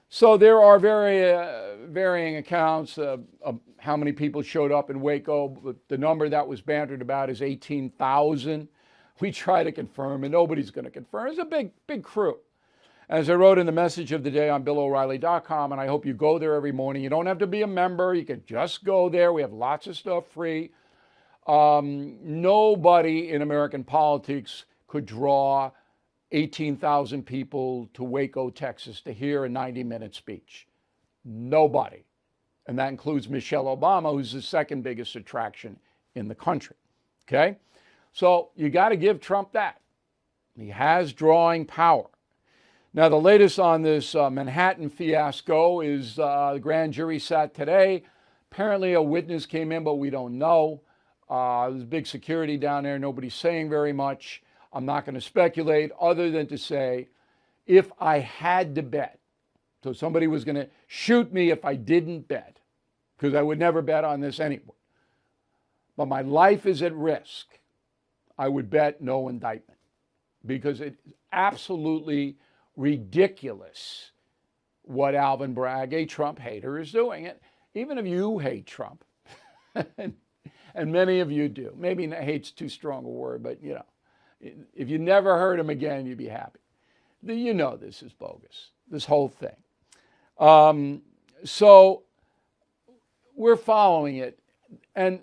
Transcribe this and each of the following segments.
So there are varying accounts of how many people showed up in Waco. But the number that was bantered about is 18,000. We try to confirm, and nobody's going to confirm. It's a big crew. As I wrote in the message of the day on BillO'Reilly.com, and I hope you go there every morning. You don't have to be a member. You can just go there. We have lots of stuff free. Nobody in American politics could draw 18,000 people to Waco, Texas to hear a 90-minute speech. Nobody. And that includes Michelle Obama, who's the second biggest attraction in the country. Okay? So you got to give Trump that. He has drawing power. Now, the latest on this Manhattan fiasco is the grand jury sat today. Apparently, a witness came in, but we don't know. There's big security down there. Nobody's saying very much. I'm not going to speculate other than to say, if I had to bet, so somebody was going to shoot me if I didn't bet, because I would never bet on this anyway. But my life is at risk. I would bet no indictment, because it's absolutely ridiculous what Alvin Bragg, a Trump hater, is doing. And even if you hate Trump, and many of you do, maybe hate's too strong a word, but you know, if you never heard him again, you'd be happy. You know this is bogus, this whole thing. So we're following it. And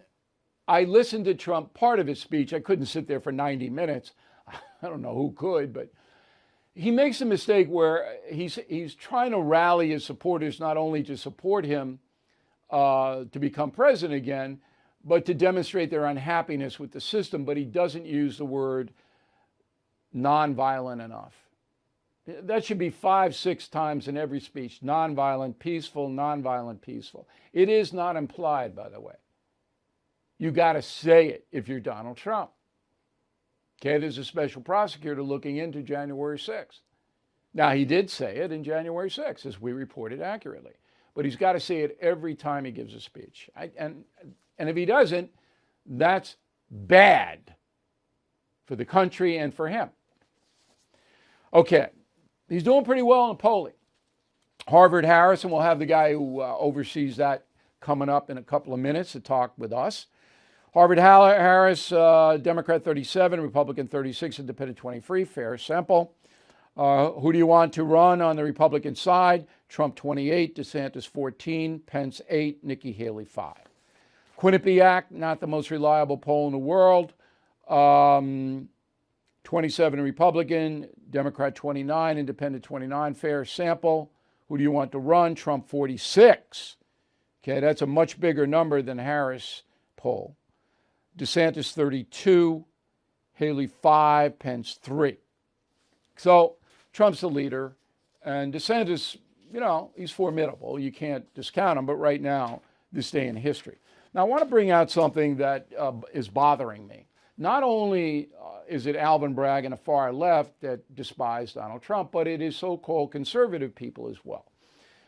I listened to Trump, part of his speech. I couldn't sit there for 90 minutes. I don't know who could, but he makes a mistake where he's trying to rally his supporters not only to support him to become president again, but to demonstrate their unhappiness with the system. But he doesn't use the word nonviolent enough. That should be 5-6 times in every speech. Nonviolent, peaceful, nonviolent, peaceful. It is not implied, by the way. You got to say it if you're Donald Trump. Okay, there's a special prosecutor looking into January 6th. Now, he did say it in January 6th, as we reported accurately. But he's got to say it every time he gives a speech. And if he doesn't, that's bad for the country and for him. Okay, he's doing pretty well in the polling. Harvard-Harris, and we'll have the guy who oversees that coming up in a couple of minutes to talk with us. Harvard-Harris, Democrat 37, Republican 36, Independent 23, fair sample. Who do you want to run on the Republican side? Trump 28, DeSantis 14, Pence 8, Nikki Haley 5. Quinnipiac, not the most reliable poll in the world. 27 Republican, Democrat 29, Independent 29, fair sample. Who do you want to run? Trump 46. Okay, that's a much bigger number than Harris poll. DeSantis 32, Haley 5, Pence 3. So Trump's the leader, and DeSantis, you know, he's formidable. You can't discount him, but right now, this day in history. Now, I want to bring out something that is bothering me. Not only is it Alvin Bragg and the far left that despise Donald Trump, but it is so-called conservative people as well.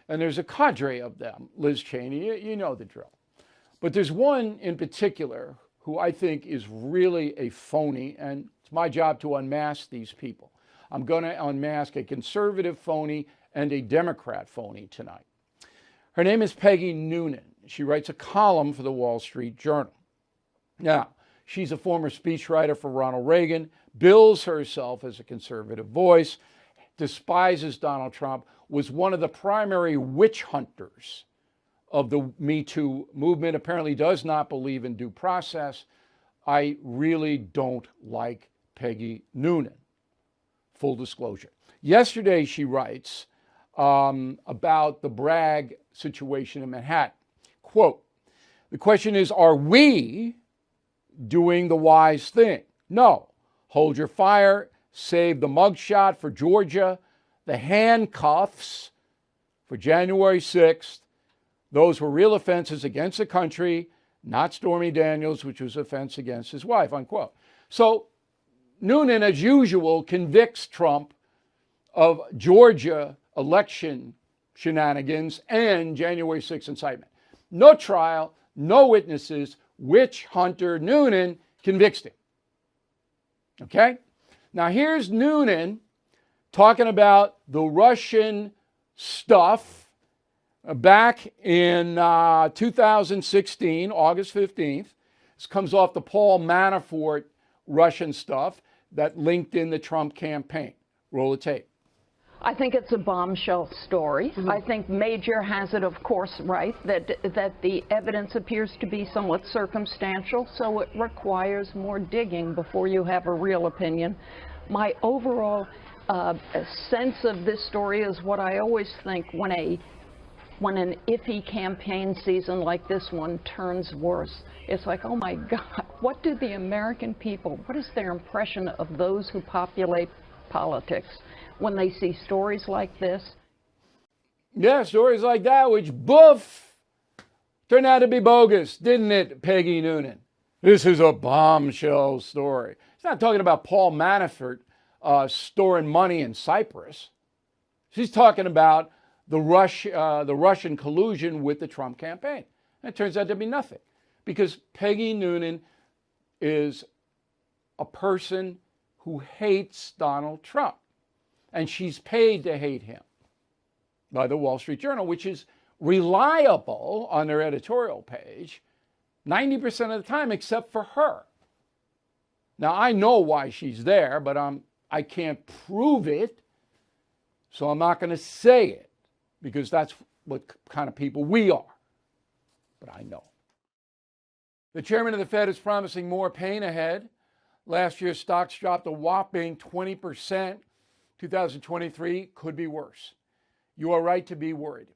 And there's a cadre of them. Liz Cheney, you know the drill. But there's one in particular who I think is really a phony, and it's my job to unmask these people. I'm going to unmask a conservative phony and a Democrat phony tonight. Her name is Peggy Noonan. She writes a column for the Wall Street Journal. Now, she's a former speechwriter for Ronald Reagan, bills herself as a conservative voice, despises Donald Trump, was one of the primary witch hunters of the Me Too movement, apparently does not believe in due process. I really don't like Peggy Noonan. Full disclosure. Yesterday, she writes about the Bragg situation in Manhattan. Quote, the question is, are we doing the wise thing? No. Hold your fire, save the mugshot for Georgia, the handcuffs for January 6th. Those were real offenses against the country, not Stormy Daniels, which was offense against his wife, unquote. So Noonan, as usual, convicts Trump of Georgia election shenanigans and January 6th incitement. No trial, no witnesses. Witch hunter Noonan convicts him. Okay? Now here's Noonan talking about the Russian stuff back in 2016, August 15th. This comes off the Paul Manafort Russian stuff that linked in the Trump campaign. Roll the tape. I think it's a bombshell story. I think Major has it, of course, right, that the evidence appears to be somewhat circumstantial, so it requires more digging before you have a real opinion. My overall sense of this story is what I always think when an iffy campaign season like this one turns worse. It's like, oh my God, what do the American people, what is their impression of those who populate politics when they see stories like this? Yeah, stories like that, which, boof, turned out to be bogus, didn't it, Peggy Noonan? This is a bombshell story. It's not talking about Paul Manafort storing money in Cyprus. She's talking about the Russian collusion with the Trump campaign. And it turns out to be nothing, because Peggy Noonan is a person who hates Donald Trump. And she's paid to hate him by the Wall Street Journal, which is reliable on their editorial page 90% of the time, except for her. Now, I know why she's there, but I can't prove it, so I'm not going to say it, because that's what kind of people we are. But I know. The chairman of the Fed is promising more pain ahead. Last year, stocks dropped a whopping 20%. 2023 could be worse. You are right to be worried.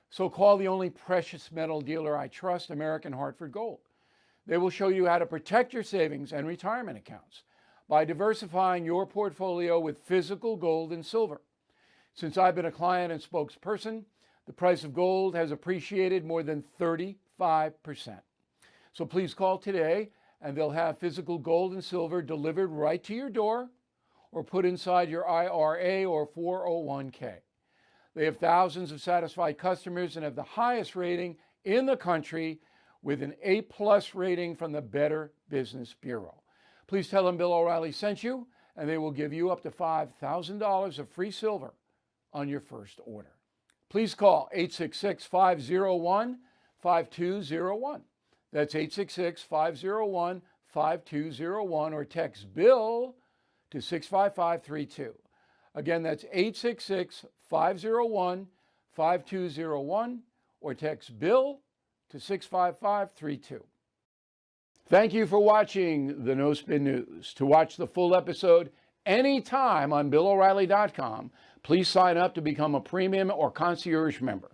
So call the only precious metal dealer I trust, American Hartford Gold. They will show you how to protect your savings and retirement accounts by diversifying your portfolio with physical gold and silver. Since I've been a client and spokesperson, the price of gold has appreciated more than 35%. So please call today, and they'll have physical gold and silver delivered right to your door or put inside your IRA or 401k. They have thousands of satisfied customers and have the highest rating in the country with an A+ rating from the Better Business Bureau. Please tell them Bill O'Reilly sent you, and they will give you up to $5,000 of free silver on your first order. Please call 866-501-5201. That's 866-501-5201, or text Bill to 65532. Again, that's 866-501-5201, or text Bill to 65532. Thank you for watching the No Spin News. To watch the full episode anytime on BillO'Reilly.com, please sign up to become a premium or concierge member.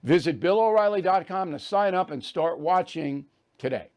Visit BillO'Reilly.com to sign up and start watching today.